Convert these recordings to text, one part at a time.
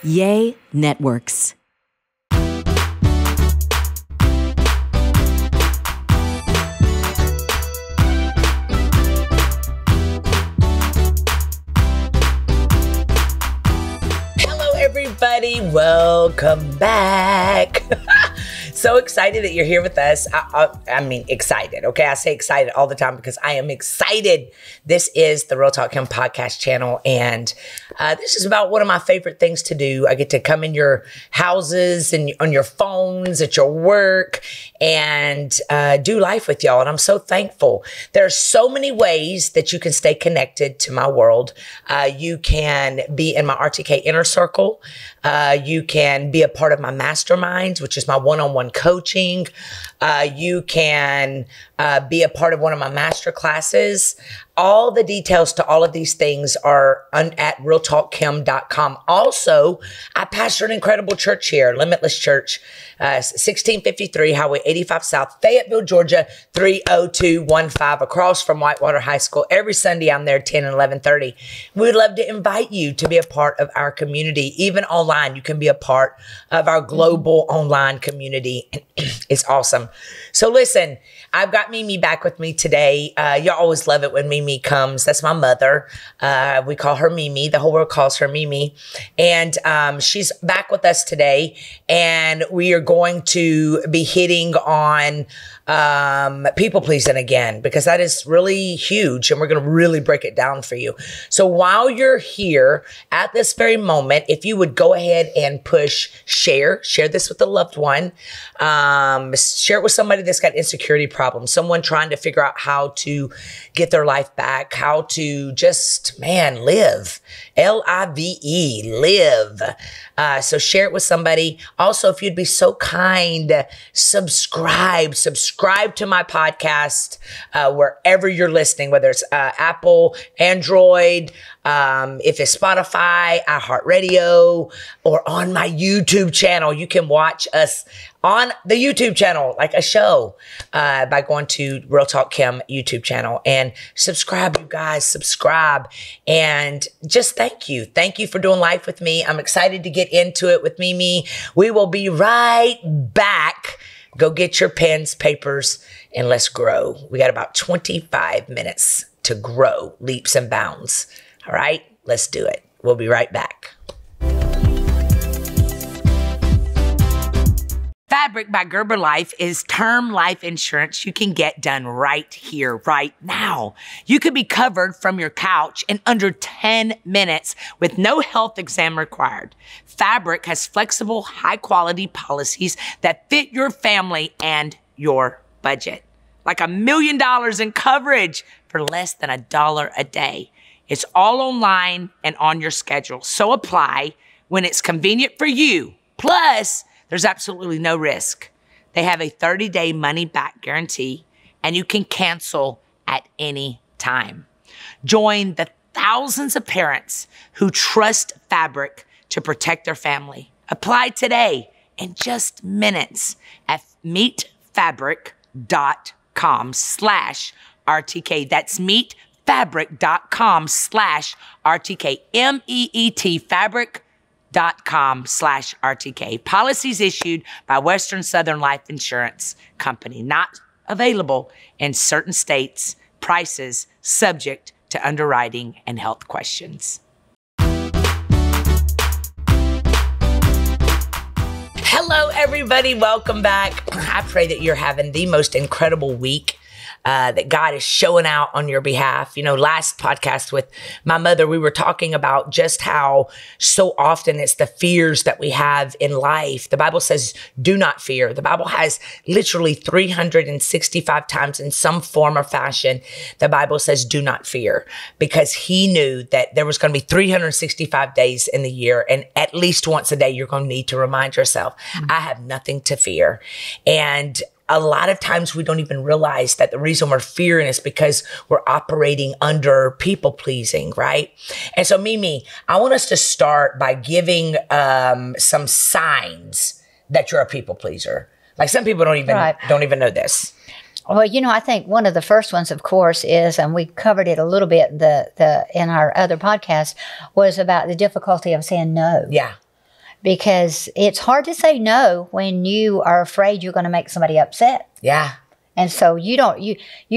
Yay Networks. Hello, everybody. Welcome back. So excited that you're here with us. I mean, excited. Okay, I say excited all the time because I am excited. This is the Real Talk Kim podcast channel, and this is about one of my favorite things to do. I get to come in your houses and on your phones, at your work, and do life with y'all. And I'm so thankful. There are so many ways that you can stay connected to my world. You can be in my RTK inner circle. You can be a part of my masterminds, which is my one-on-one coaching. You can be a part of one of my master classes. All the details to all of these things are at realtalkkim.com. Also, I pastor an incredible church here, Limitless Church, 1653 Highway 85 South, Fayetteville, Georgia, 30215, across from Whitewater High School. Every Sunday, I'm there 10 and 11:30. We'd love to invite you to be a part of our community. Even online, you can be a part of our global online community. It's awesome. So listen, I've got Mimi back with me today. Y'all always love it when Mimi comes. That's my mother. We call her Mimi. The whole world calls her Mimi. And she's back with us today. And we are going to be hitting on people pleasing again, because that is really huge. And we're going to really break it down for you. So while you're here at this very moment, if you would go ahead and push share this with a loved one. Share it with somebody that's got insecurity problems, someone trying to figure out how to get their life back, how to just, live. L-I-V-E, live. So share it with somebody. Also, if you'd be so kind, subscribe to my podcast, wherever you're listening, whether it's Apple, Android, if it's Spotify, iHeartRadio, or on my YouTube channel. You can watch us on the YouTube channel, like a show, by going to Real Talk Kim YouTube channel and subscribe, you guys, subscribe. And just thank you. Thank you for doing life with me. I'm excited to get into it with Mimi. We will be right back. Go get your pens, papers, and let's grow. We got about 25 minutes to grow leaps and bounds. All right, let's do it. We'll be right back. Fabric by Gerber Life is term life insurance you can get done right here, right now. You could be covered from your couch in under 10 minutes with no health exam required. Fabric has flexible, high-quality policies that fit your family and your budget. Like $1 million in coverage for less than $1 a day. It's all online and on your schedule, so apply when it's convenient for you. Plus, there's absolutely no risk. They have a 30-day money-back guarantee, and you can cancel at any time. Join the thousands of parents who trust Fabric to protect their family. Apply today in just minutes at meetfabric.com/RTK. That's meetfabric.com/RTK. MEET fabric.com/RTK. Policies issued by Western Southern Life Insurance Company. Not available in certain states. Prices subject to underwriting and health questions. Hello, everybody. Welcome back. I pray that you're having the most incredible week. That God is showing out on your behalf. You know, last podcast with my mother, we were talking about just how so often it's the fears that we have in life. The Bible says, do not fear. The Bible has literally 365 times in some form or fashion, the Bible says, do not fear, because he knew that there was going to be 365 days in the year. And at least once a day, you're going to need to remind yourself, I have nothing to fear. And a lot of times we don't even realize that the reason we're fearing is because we're operating under people pleasing, right? And so Mimi, I want us to start by giving some signs that you're a people pleaser. Like some people don't even know this. Well, you know, I think one of the first ones, of course, is, and we covered it a little bit in our other podcast, was about the difficulty of saying no. Yeah. because it's hard to say no when you are afraid you're going to make somebody upset. Yeah. And so you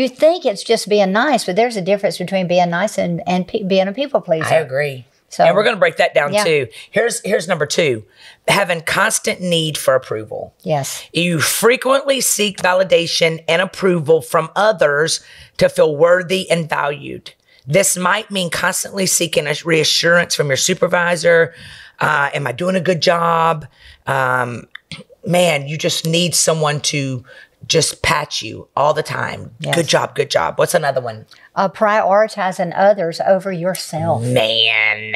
think it's just being nice, but there's a difference between being nice and being a people pleaser. I agree. So, and we're going to break that down yeah. too. Here's number 2, having constant need for approval. Yes. You frequently seek validation and approval from others to feel worthy and valued. This might mean constantly seeking a reassurance from your supervisor. Am I doing a good job? Man, you just need someone to just pat you all the time. Yes. Good job, good job. What's another one? Prioritizing others over yourself. Man.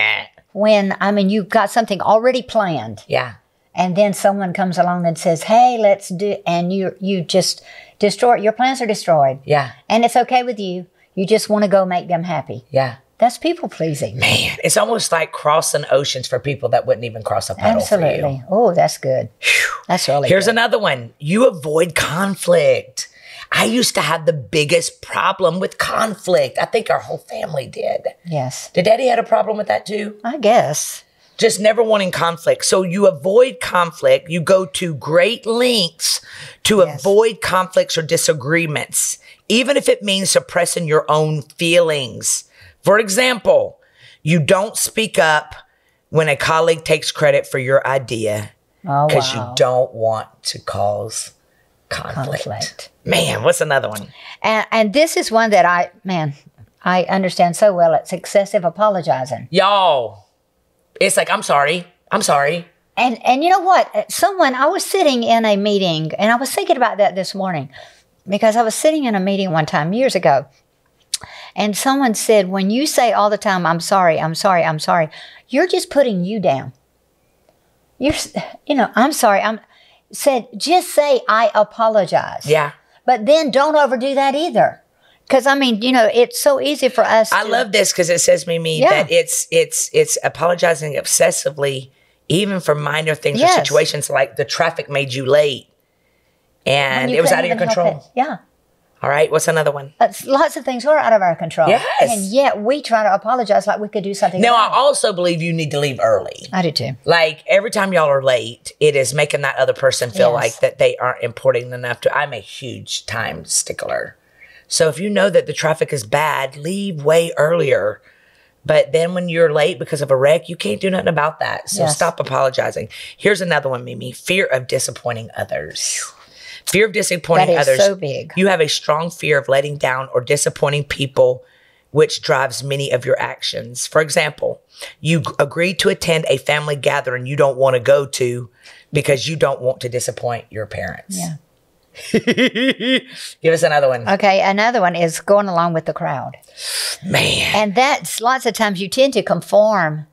When, you've got something already planned. Yeah. And then someone comes along and says, hey, let's do, and you just destroy, your plans are destroyed. Yeah. And it's okay with you. You just want to go make them happy. Yeah. That's people pleasing. Man, it's almost like crossing oceans for people that wouldn't even cross a puddle for you. Absolutely. Oh, that's good. That's really Here's good. another one. You avoid conflict. I used to have the biggest problem with conflict. I think our whole family did. Yes. Did Daddy had a problem with that too? I guess. Just never wanting conflict. So you avoid conflict. You go to great lengths to avoid conflicts or disagreements, even if it means suppressing your own feelings. For example, you don't speak up when a colleague takes credit for your idea because you don't want to cause conflict. Man, what's another one? And this is one that I understand so well. It's excessive apologizing. Y'all, it's like, I'm sorry. And you know what? I was sitting in a meeting, and I was thinking about that this morning, because I was sitting in a meeting one time years ago, and someone said, when you say all the time, I'm sorry, you're just putting you down. I'm sorry. Just say, I apologize. Yeah. But then don't overdo that either. Because, it's so easy for us I love this because it says, Mimi, that it's apologizing obsessively, even for minor things or situations like the traffic made you late and it was out of your control. Yeah. All right. What's another one? Lots of things are out of our control. Yes. And yet we try to apologize like we could do something Now, else. I also believe you need to leave early. I do too. Like every time y'all are late, it is making that other person feel like that they aren't important enough to. I'm a huge time stickler. So if you know that the traffic is bad, leave way earlier. But then when you're late because of a wreck, you can't do nothing about that. So stop apologizing. Here's another one, Mimi. Fear of disappointing others. Fear of disappointing others. That is so big. You have a strong fear of letting down or disappointing people, which drives many of your actions. For example, you agreed to attend a family gathering you don't want to go to because you don't want to disappoint your parents. Yeah. Give us another one. Okay, another one is going along with the crowd. Man. And that's lots of times you tend to conform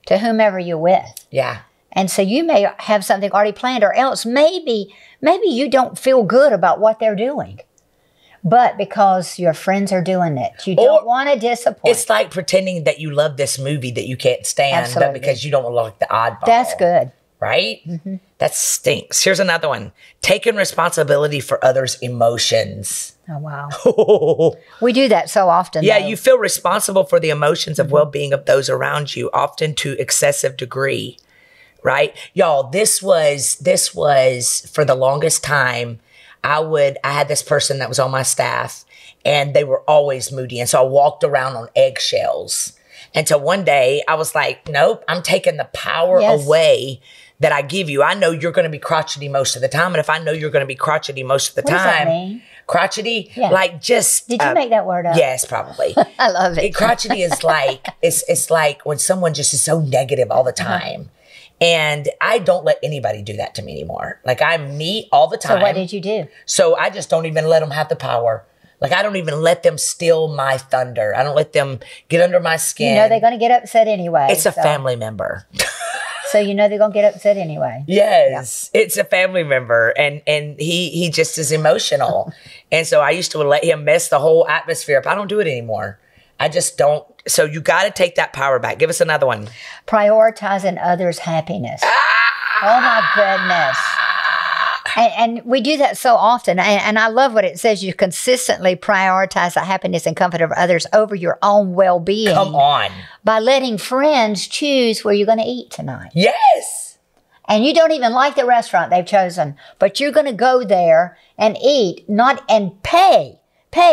to whomever you're with. Yeah. And so you may have something already planned, or else maybe you don't feel good about what they're doing. But because your friends are doing it, you don't want to disappoint. It's like pretending that you love this movie that you can't stand, Absolutely. but because you don't want to look like the oddball. That's good. Right? Mm-hmm. That stinks. Here's another one. Taking responsibility for others' emotions. Oh, wow. We do that so often. Yeah, though. you feel responsible for the emotions of well-being of those around you, often to excessive degree. Right? Y'all, this was for the longest time. I had this person that was on my staff and they were always moody. And so I walked around on eggshells until one day I was like, nope, I'm taking the power away that I give you. I know you're going to be crotchety most of the time. And if I know you're going to be crotchety most of the What does that time, mean? Crotchety, Yeah. like just. Did you make that word up? Yes, probably. I love it. Crotchety is like, it's like when someone just is so negative all the time. And I don't let anybody do that to me anymore. Like I'm me all the time. So what did you do? So I just don't even let them have the power. Like I don't even let them steal my thunder. I don't let them get under my skin. You know they're going to get upset anyway. It's a family member. So you know they're going to get upset anyway. Yes, it's a family member, and he just is emotional. And so I used to let him mess the whole atmosphere up. I don't do it anymore. I just don't. So you got to take that power back. Give us another one. Prioritizing others' happiness. Oh my goodness. And we do that so often. And I love what it says. You consistently prioritize the happiness and comfort of others over your own well-being. Come on. By letting friends choose where you're going to eat tonight. Yes. and you don't even like the restaurant they've chosen, but you're going to go there and eat, and pay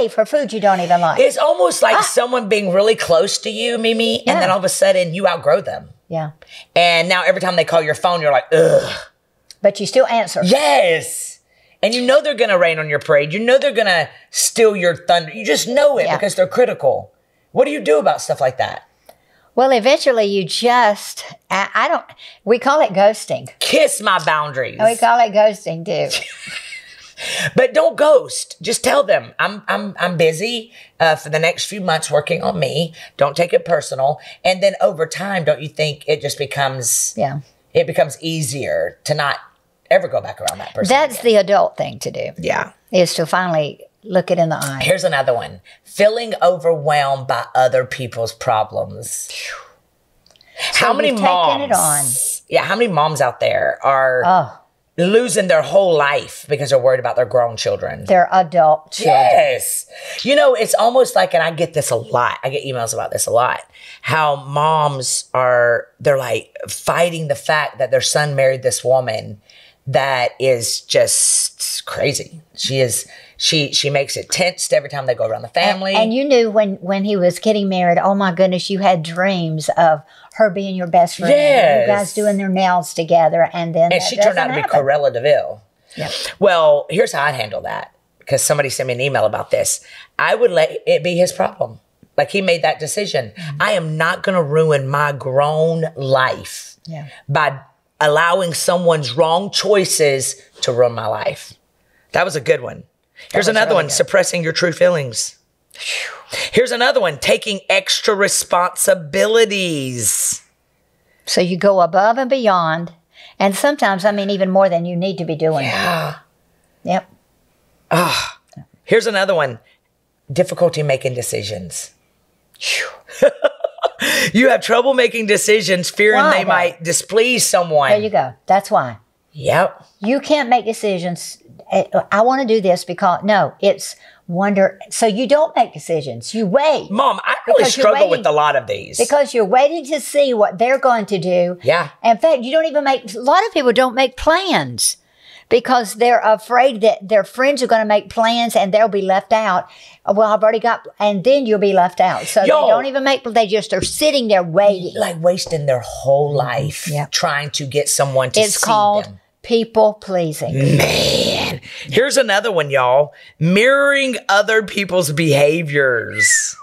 for food you don't even like. It's almost like someone being really close to you, Mimi, and then all of a sudden you outgrow them. Yeah. And now every time they call your phone, you're like, ugh. But you still answer. Yes. And you know they're going to rain on your parade. You know they're going to steal your thunder. You just know it because they're critical. What do you do about stuff like that? Well, eventually you just, we call it ghosting. Kiss my boundaries. We call it ghosting too. But don't ghost. Just tell them, I'm busy for the next few months working on me. Don't take it personal. And then over time, don't you think it just becomes, it becomes easier to not ever go back around that person? That's the adult thing to do. Yeah. Is to finally look it in the eye. Here's another one. Feeling overwhelmed by other people's problems. So how many moms? Yeah, how many moms out there are losing their whole life because they're worried about their grown children? Their adult children. Yes. You know, it's almost like, and I get this a lot. I get emails about this a lot. How moms they're like fighting the fact that their son married this woman that is just crazy. She makes it tense every time they go around the family. And you knew when he was getting married, oh my goodness, you had dreams of her being your best friend. Yes. You guys doing their nails together. And she turned out to be Corella DeVille. Yeah. Well, here's how I'd handle that. Because somebody sent me an email about this. I would let it be his problem. Like he made that decision. Mm-hmm. I am not going to ruin my grown life by allowing someone's wrong choices to ruin my life. That was a good one. Here's another one, suppressing your true feelings. Here's another one, taking extra responsibilities. So you go above and beyond, and sometimes, I mean, even more than you need to be doing. Yeah. Yep. Here's another one, difficulty making decisions. You have trouble making decisions, fearing they might displease someone. There you go. That's why. Yep. You can't make decisions. I want to do this because, no, it's wonder. So you don't make decisions. You wait. Mom, I really struggle with a lot of these. Because you're waiting to see what they're going to do. Yeah. In fact, you don't even a lot of people don't make plans because they're afraid that their friends are going to make plans and they'll be left out. Well, I've already got, and then you'll be left out. So they don't even they just are sitting there waiting. Like wasting their whole life trying to get someone to see them. It's called people pleasing. Man. Here's another one, y'all. Mirroring other people's behaviors.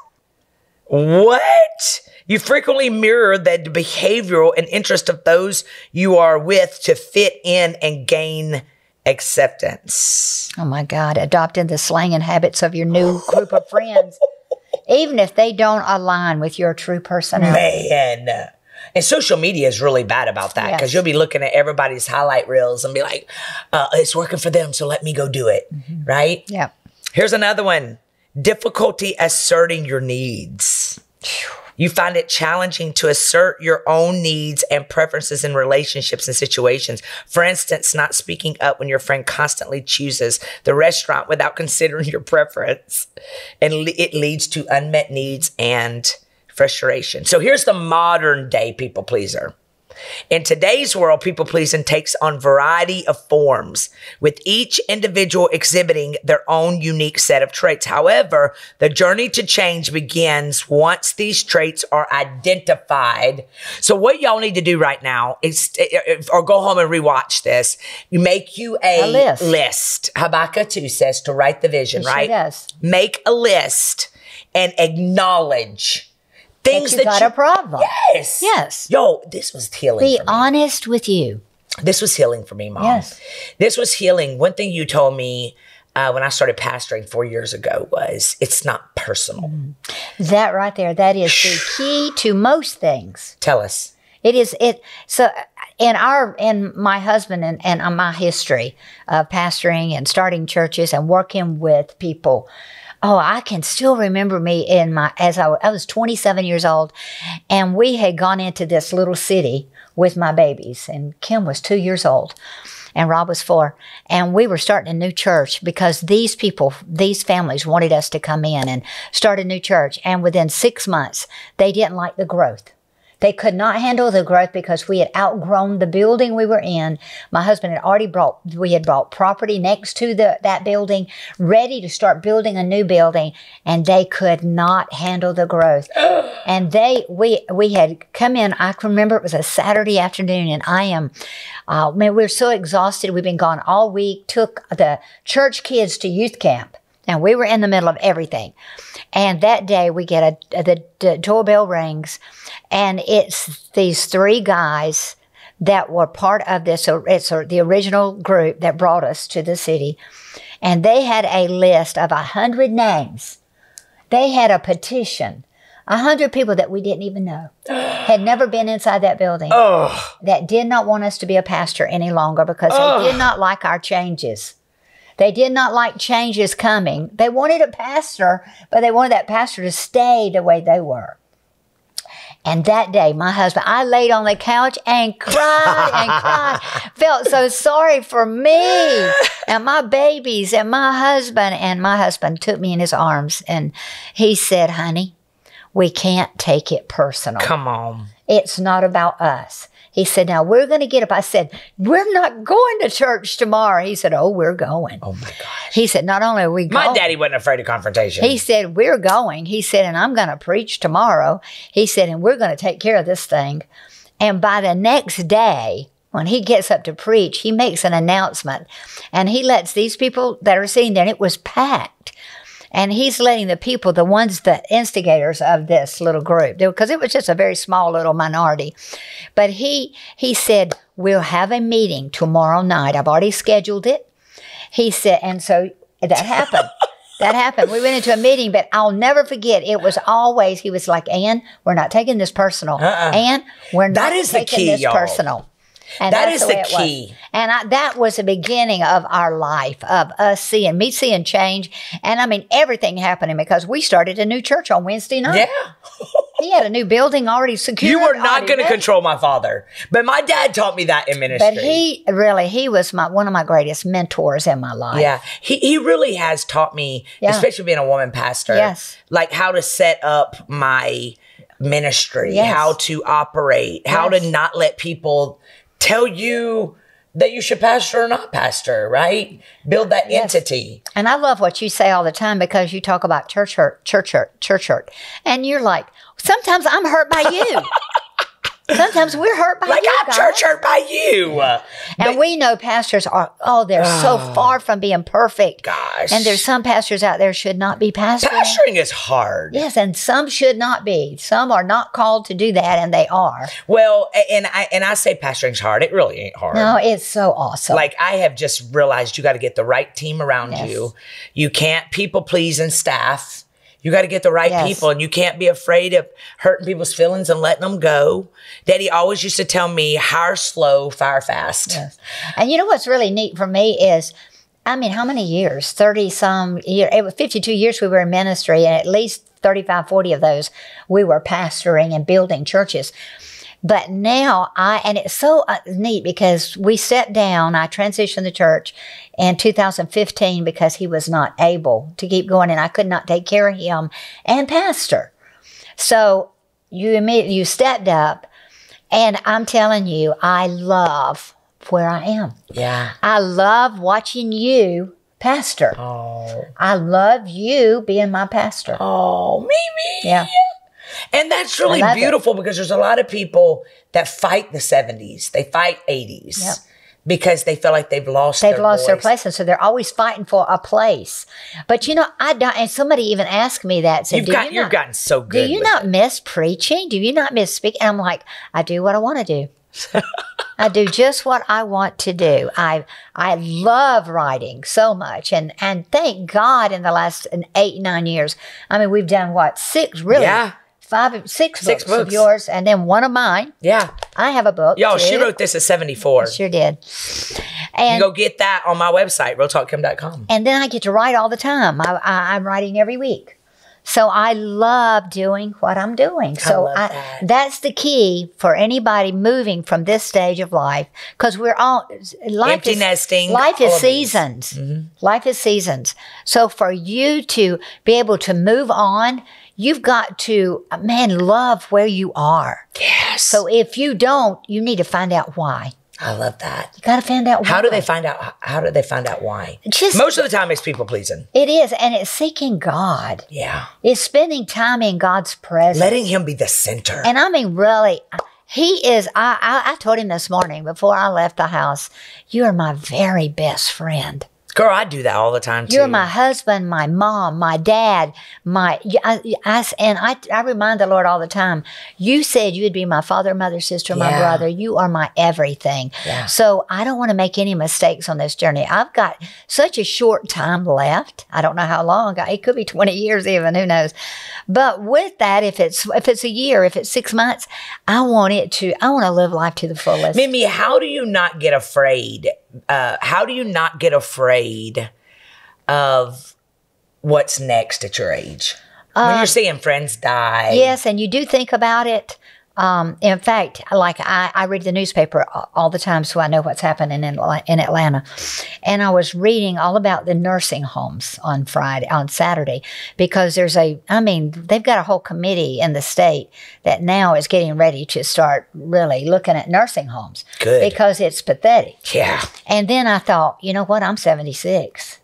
What? You frequently mirror the behavioral and interest of those you are with to fit in and gain acceptance. Oh my God. Adopting the slang and habits of your new group of friends, even if they don't align with your true personality. Man. And social media is really bad about that because you'll be looking at everybody's highlight reels and be like, it's working for them, so let me go do it. Mm-hmm. Right? Yeah. Here's another one. Difficulty asserting your needs. You find it challenging to assert your own needs and preferences in relationships and situations. For instance, not speaking up when your friend constantly chooses the restaurant without considering your preference. And it leads to unmet needs and frustration. So here's the modern day people pleaser. In today's world, people pleasing takes on variety of forms, with each individual exhibiting their own unique set of traits. However, the journey to change begins once these traits are identified. So what y'all need to do right now is, or go home and rewatch this, you make you a list. Habakkuk 2 says to write the vision, right? She does. Make a list and acknowledge things that you got a problem. Yes. Yes. Yo, this was healing Be for me. honest with you. This was healing for me, Mom. Yes. This was healing. One thing you told me when I started pastoring 4 years ago was it's not personal. That right there, that is the key to most things. Tell us. It is it. So in my husband and my history of pastoring and starting churches and working with people, oh, I can still remember me I was 27 years old, and we had gone into this little city with my babies, and Kim was 2 years old, and Rob was 4, and we were starting a new church because these families wanted us to come in and start a new church, and within 6 months, they didn't like the growth. They could not handle the growth because we had outgrown the building we were in. My husband had already we had bought property next to that building, ready to start building a new building, and they could not handle the growth. And we had come in, I can remember it was a Saturday afternoon, and we were so exhausted. We've been gone all week, took the church kids to youth camp. And we were in the middle of everything. And that day we get the doorbell rings, and it's these 3 guys that were part of this. So it's the original group that brought us to the city. And they had a list of 100 names. They had a petition. 100 people that we didn't even know had never been inside that building that did not want us to be a pastor any longer because they did not like our changes. They did not like changes coming. They wanted a pastor, but they wanted that pastor to stay the way they were. And that day, my husband, I laid on the couch and cried, felt so sorry for me and my babies and my husband took me in his arms and he said, honey, we can't take it personal. Come on. It's not about us. He said, now we're going to get up. I said, we're not going to church tomorrow. He said, oh, we're going. Oh, my gosh. He said, not only are we going. My daddy wasn't afraid of confrontation. He said, we're going. He said, and I'm going to preach tomorrow. He said, and we're going to take care of this thing. And by the next day, when he gets up to preach, he makes an announcement. And he lets these people that are sitting there, and it was packed. And he's letting the people, the instigators of this little group, because it was just a very small little minority. But he said, we'll have a meeting tomorrow night. I've already scheduled it. He said, and so that happened. That happened. We went into a meeting, but I'll never forget. It was always, he was like, Ann, we're not taking this personal. Ann, we're not taking this personal. And that is the key. key. And that was the beginning of our life, of us seeing change. And I mean, everything happening because we started a new church on Wednesday night. Yeah. He had a new building already secured. You were not going to control my father. But my dad taught me that in ministry. But he was one of my greatest mentors in my life. Yeah. He really has taught me, especially being a woman pastor, like how to set up my ministry, how to operate, how to not let people tell you that you should pastor or not pastor, right? Build that entity. And I love what you say all the time because you talk about church hurt. And you're like, sometimes I'm hurt by you. Sometimes we're hurt by you, I'm guys. church hurt by you. And we know pastors are, they're so far from being perfect. Gosh. And there's some pastors out there should not be pastoring. Pastoring is hard. Yes, and some should not be. Some are not called to do that, and they are. Well, and I say pastoring's hard. It really ain't hard. No, it's so awesome. Like, I have just realized you got to get the right team around you. You can't people please and staff. You got to get the right people, and you can't be afraid of hurting people's feelings and letting them go. Daddy always used to tell me, hire slow, fire fast. Yes. And you know what's really neat for me is, I mean, how many years? 30-some years. It was 52 years we were in ministry, and at least 35, 40 of those we were pastoring and building churches. But now and it's so neat because we sat down, I transitioned the church in 2015 because he was not able to keep going and I could not take care of him and pastor. So you stepped up, and I'm telling you, I love where I am. Yeah. I love watching you pastor. Oh. I love you being my pastor. Oh, Mimi. Yeah. And that's really beautiful because there's a lot of people that fight the 70s. They fight 80s because they feel like they've lost their place. And so they're always fighting for a place. But you know, and somebody even asked me that. Said, you've gotten so good. Do you not miss preaching? Do you not miss speaking? And I'm like, I do what I want to do. I do just what I want to do. I love writing so much. And thank God in the last 8, 9 years, I mean, we've done what? 6 really? Yeah. 6 books of yours, and then one of mine. Yeah. I have a book. Yo, she wrote this at 74. I sure did. And you go get that on my website, realtalkkim.com. And then I get to write all the time. I'm writing every week. So I love doing what I'm doing. So that's the key for anybody moving from this stage of life, because we're all empty nesting. Life is seasons. Mm-hmm. Life is seasons. So for you to be able to move on, you've got to, man, love where you are. Yes. So if you don't, you need to find out why. I love that. You got to find out why. How do they find out? How do they find out why? Most of the time, it's people pleasing. It is, and it's seeking God. Yeah. It's spending time in God's presence. Letting him be the center. And I mean, really, he is, I told him this morning before I left the house, you are my very best friend. Girl, I do that all the time, too. You're my husband, my mom, my dad, I remind the Lord all the time, you said you would be my father, mother, sister, my brother. You are my everything. Yeah. So I don't want to make any mistakes on this journey. I've got such a short time left. I don't know how long. It could be 20 years even, who knows. But with that, if it's a year, if it's 6 months, I want to live life to the fullest. Mimi, how do you not get afraid? How do you not get afraid of what's next at your age? When you're seeing friends die. Yes, and you do think about it. In fact, like I read the newspaper all the time, so I know what's happening in Atlanta. And I was reading all about the nursing homes on Saturday, because they've got a whole committee in the state that now is getting ready to start really looking at nursing homes. Good. Because it's pathetic. Yeah. And then I thought, you know what? I'm 76.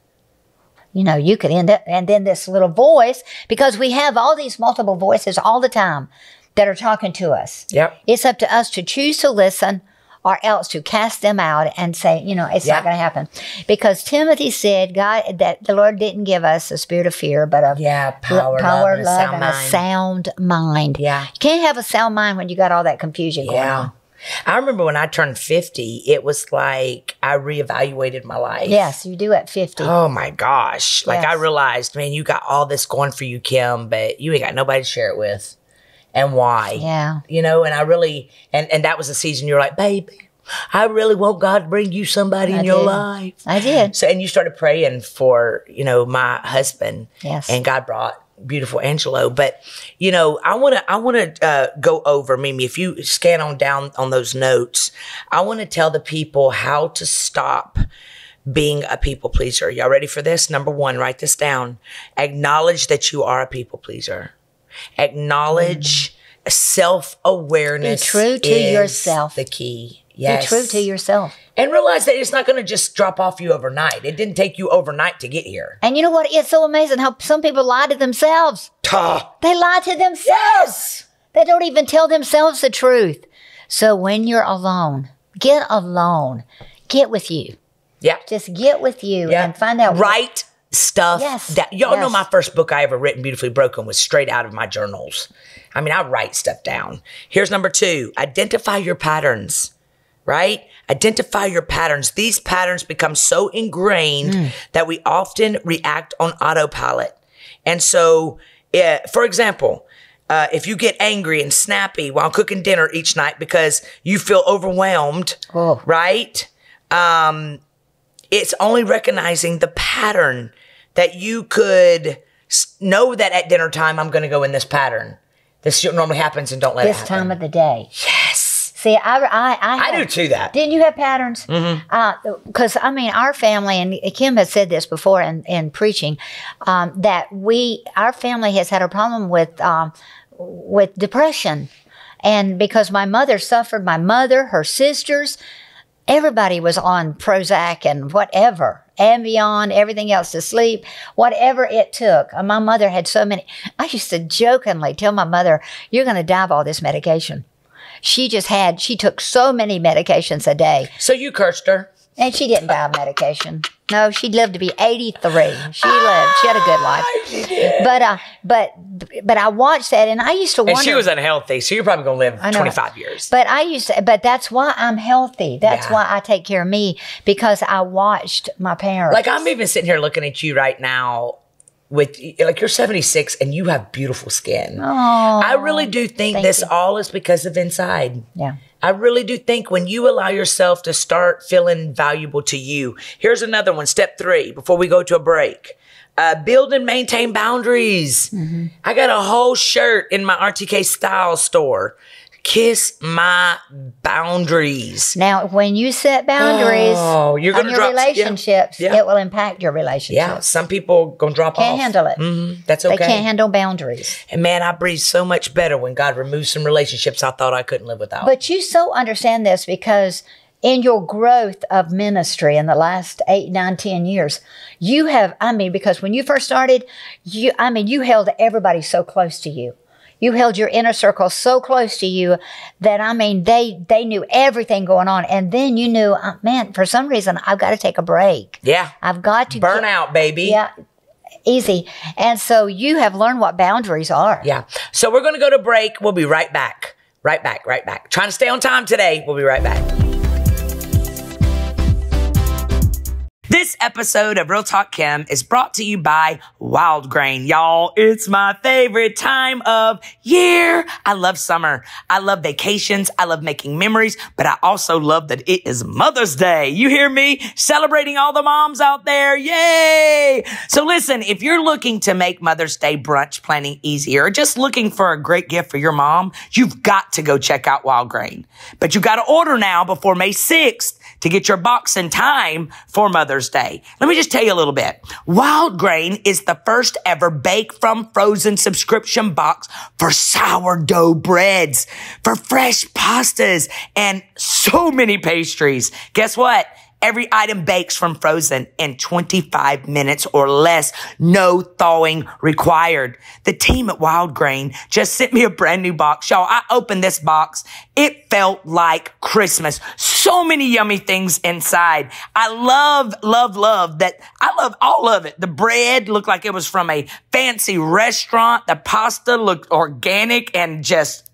You could end up, and then this little voice, because we have all these multiple voices all the time that are talking to us. Yep. It's up to us to choose to listen or else to cast them out and say, it's not going to happen. Because Timothy said, God, that the Lord didn't give us a spirit of fear, but of power, love, and a sound mind. Yeah. You can't have a sound mind when you got all that confusion going on. I remember when I turned 50, it was like I reevaluated my life. Yes, you do at 50. Oh my gosh. Like Yes. I realized, man, you got all this going for you, Kim, but you ain't got nobody to share it with. And why? Yeah. And I really, and that was the season you're like, baby, I really want God to bring you somebody in your life. I did. So, and you started praying for, my husband. Yes. And God brought beautiful Angelo. But, I want to go over, Mimi, if you scan on down on those notes, I want to tell the people how to stop being a people pleaser. Y'all ready for this? Number 1, write this down. Acknowledge that you are a people pleaser. Acknowledge self-awareness. Be true to yourself. The key. Yes. Be true to yourself. And realize that it's not going to just drop off you overnight. It didn't take you overnight to get here. And you know what? It's so amazing how some people lie to themselves. They lie to themselves. Yes. They don't even tell themselves the truth. So when you're alone, get alone. Get with you. Yeah. Just get with you and find out. Write stuff. Yes. Y'all know my first book I ever written, Beautifully Broken, was straight out of my journals. I mean, I write stuff down. Here's number 2. Identify your patterns, right? Identify your patterns. These patterns become so ingrained that we often react on autopilot. And so, for example, if you get angry and snappy while cooking dinner each night because you feel overwhelmed, right? It's only recognizing the pattern that you could know that at dinner time, I'm going to go in this pattern. This normally happens and don't let it happen. This time of the day. Yes. See, I do too that. Didn't you have patterns? Because, our family, and Kim has said this before in preaching, that our family has had a problem with depression. And because my mother suffered, her sisters, everybody was on Prozac and whatever, Ambien, everything else to sleep, whatever it took. And my mother had so many. I used to jokingly tell my mother, you're going to die of all this medication. She took so many medications a day. So you cursed her? And she didn't die of medication. No, she lived to be 83. She lived. She had a good life. She did. But I watched that, and I used to wonder. And she was unhealthy, so you're probably going to live 25 years. But that's why I'm healthy. That's why I take care of me, because I watched my parents. Like, I'm even sitting here looking at you right now you're 76 and you have beautiful skin. Oh, I really do think this all is because of inside. Yeah. I really do think when you allow yourself to start feeling valuable to you. Here's another one, step 3, before we go to a break. Build and maintain boundaries. I got a whole shirt in my RTK style store. Kiss my boundaries. Now, when you set boundaries you're gonna on your relationships, it will impact your relationships. Yeah, some people gonna drop off. Can't handle it. That's okay. They can't handle boundaries. And man, I breathe so much better when God removes some relationships I thought I couldn't live without. But you so understand this because in your growth of ministry in the last 8, 9, 10 years, you have, because when you first started, you held everybody so close to you. You held your inner circle so close to you that, they knew everything going on. And then you knew, man, for some reason, I've got to take a break. Yeah. I've got to Burnout, baby. Yeah. Easy. And so you have learned what boundaries are. Yeah. So we're going to go to break. We'll be right back. Right back. Trying to stay on time today. We'll be right back. This episode of Real Talk Kim is brought to you by Wild Grain. Y'all, it's my favorite time of year. I love summer. I love vacations. I love making memories, but I also love that it is Mother's Day. You hear me? Celebrating all the moms out there. Yay! So listen, if you're looking to make Mother's Day brunch planning easier or just looking for a great gift for your mom, you've got to go check out Wild Grain. But you got to order now before May 6th to get your box in time for Mother's Day. Let me just tell you a little bit. Wild Grain is the first ever bake from frozen subscription box for sourdough breads, for fresh pastas, and so many pastries. Guess what? Every item bakes from frozen in 25 minutes or less. No thawing required. The team at Wild Grain just sent me a brand new box. Y'all, I opened this box. It felt like Christmas. So many yummy things inside. I love that. I love all of it. The bread looked like it was from a fancy restaurant. The pasta looked organic and just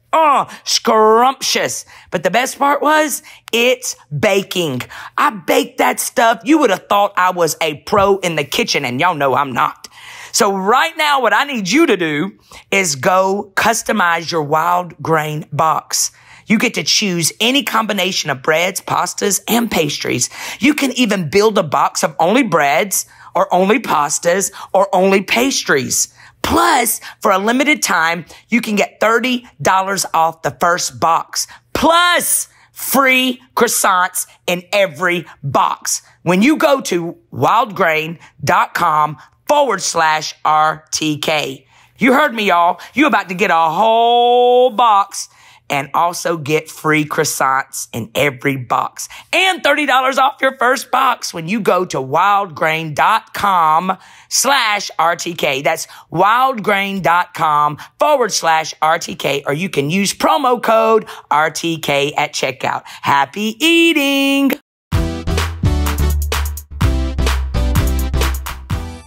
scrumptious. But the best part was it's baking. I baked that stuff. You would have thought I was a pro in the kitchen, and y'all know I'm not. So right now, what I need you to do is go customize your Wild Grain box. You get to choose any combination of breads, pastas, and pastries. You can even build a box of only breads or only pastas or only pastries. Plus, for a limited time, you can get $30 off the first box. Plus, free croissants in every box. When you go to wildgrain.com/RTK. You heard me, y'all. You're about to get a whole box and also get free croissants in every box and $30 off your first box when you go to wildgrain.com/RTK. That's wildgrain.com/RTK, or you can use promo code RTK at checkout. Happy eating.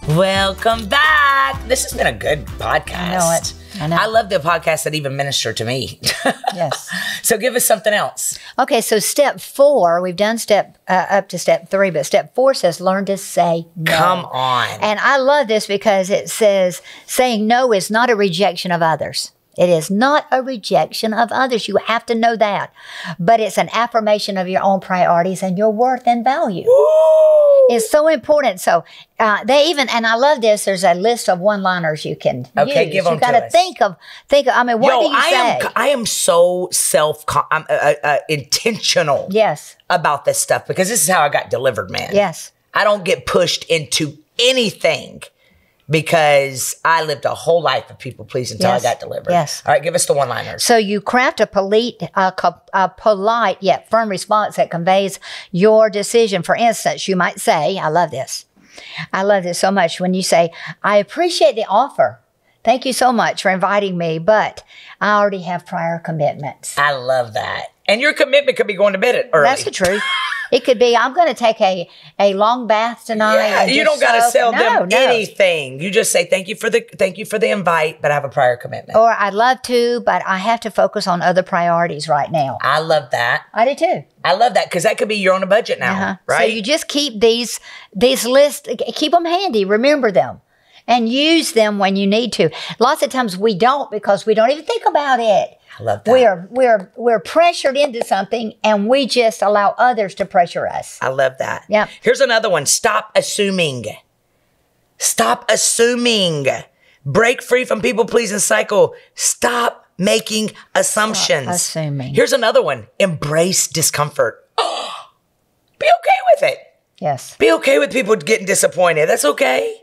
Welcome back. This has been a good podcast. I know it. I love the podcasts that even minister to me. Yes. So give us something else. Okay, so step 4, we've done up to step 3, but step 4 says learn to say no. Come on. And I love this because it says saying no is not a rejection of others. It is not a rejection of others. You have to know that. But it's an affirmation of your own priorities and your worth and value. Woo! It's so important. So they even, and I love this, there's a list of one-liners you can use. Give them you got to think of, what do you say? I am so intentional about this stuff because this is how I got delivered, man. Yes. I don't get pushed into anything because I lived a whole life of people pleasing until I got delivered. Yes. All right, give us the one-liners. So you craft a polite yet firm response that conveys your decision. For instance, you might say, I love this so much when you say, I appreciate the offer. Thank you so much for inviting me, but I already have prior commitments. I love that. And your commitment could be going to bed early. That's the truth. It could be, I'm going to take a long bath tonight. Yeah, you don't got to sell them anything. You just say, thank you for the invite, but I have a prior commitment. Or I'd love to, but I have to focus on other priorities right now. I love that. I do too. I love that because that could be you're on a budget now, right? So you just keep these lists, keep them handy, remember them, and use them when you need to. Lots of times we don't because we don't even think about it. I love that. We're pressured into something and we just allow others to pressure us. I love that. Yeah. Here's another one. Stop assuming. Stop assuming. Break free from people-pleasing cycle. Stop making assumptions. Assuming. Here's another one. Embrace discomfort. Be okay with it. Yes. Be okay with people getting disappointed. That's okay.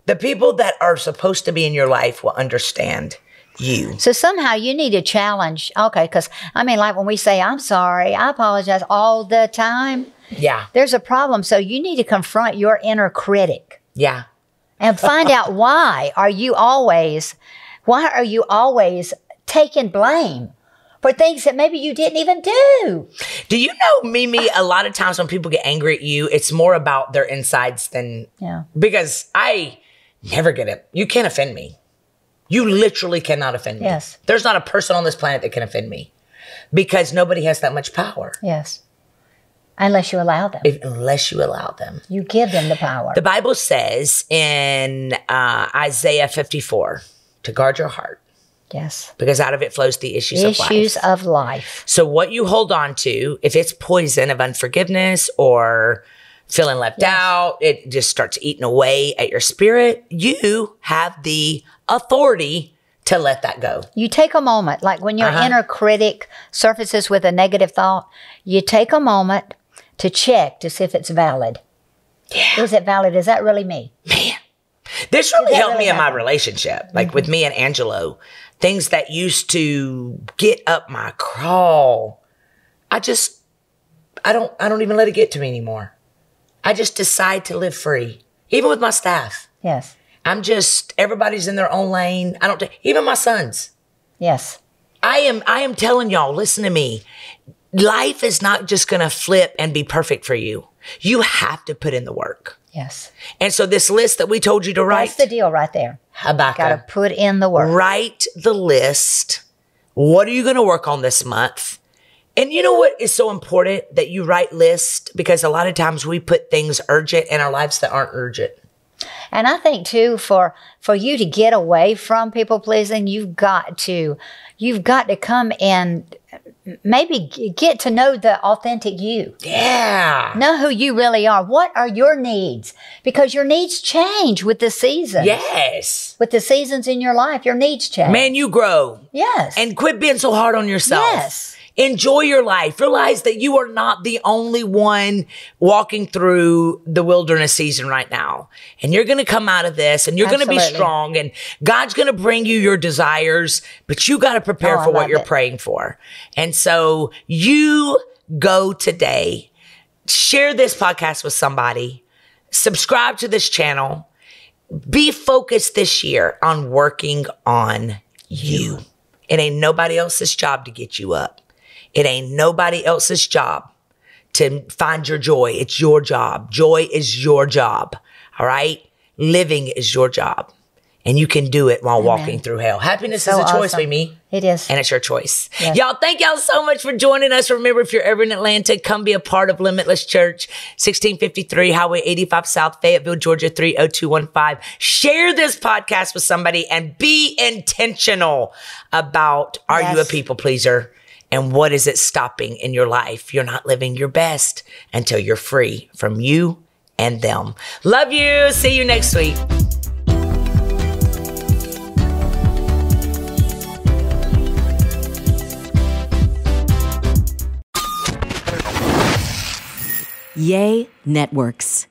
The people that are supposed to be in your life will understand you. So somehow you need to challenge. Okay, because I mean, like when we say, I'm sorry, I apologize all the time. Yeah. There's a problem. So you need to confront your inner critic. Yeah. And find out why are you always taking blame for things that maybe you didn't even do. Do you know, Mimi, a lot of times when people get angry at you, it's more about their insides than, because I never get it. You can't offend me. You literally cannot offend me. Yes. There's not a person on this planet that can offend me because nobody has that much power. Yes. Unless you allow them. Unless you allow them. You give them the power. The Bible says in Isaiah 54 to guard your heart. Yes. Because out of it flows the issues of life. Issues of life. So what you hold on to, if it's poison of unforgiveness or feeling left out, it just starts eating away at your spirit. You have the authority to let that go. You take a moment, like when your inner critic surfaces with a negative thought, you take a moment to check to see if it's valid. Yeah. Is it valid? Is that really me? Man, this really helped me in my relationship. Like with me and Angelo, things that used to get up my crawl. I don't even let it get to me anymore. I just decide to live free. Even with my staff. Yes. Everybody's in their own lane. Even my sons. Yes. I am telling y'all, listen to me. Life is not just going to flip and be perfect for you. You have to put in the work. Yes. And so this list that we told you to write. That's the deal right there. Habakkuk. Got to put in the work. Write the list. What are you going to work on this month? And you know what is so important that you write lists? Because a lot of times we put things urgent in our lives that aren't urgent. And I think too, for you to get away from people pleasing, you've got to come and maybe get to know the authentic you. Yeah. Know who you really are. What are your needs? Because your needs change with the seasons. Yes. With the seasons in your life, your needs change. Man, you grow. Yes. And quit being so hard on yourself. Yes. Enjoy your life. Realize that you are not the only one walking through the wilderness season right now. And you're going to come out of this and you're going to be strong and God's going to bring you your desires, but you got to prepare for what you're praying for. And so you go today, share this podcast with somebody, subscribe to this channel, be focused this year on working on you. It ain't nobody else's job to get you up. It ain't nobody else's job to find your joy. It's your job. Joy is your job. All right? Living is your job. And you can do it while walking through hell. Happiness is a choice, Mimi. It is. And it's your choice. Yes. Y'all, thank y'all so much for joining us. Remember, if you're ever in Atlanta, come be a part of Limitless Church, 1653 Highway 85 South, Fayetteville, Georgia, 30215. Share this podcast with somebody and be intentional about, are you a people pleaser? And what is it stopping in your life? You're not living your best until you're free from you and them. Love you. See you next week. Yay Networks.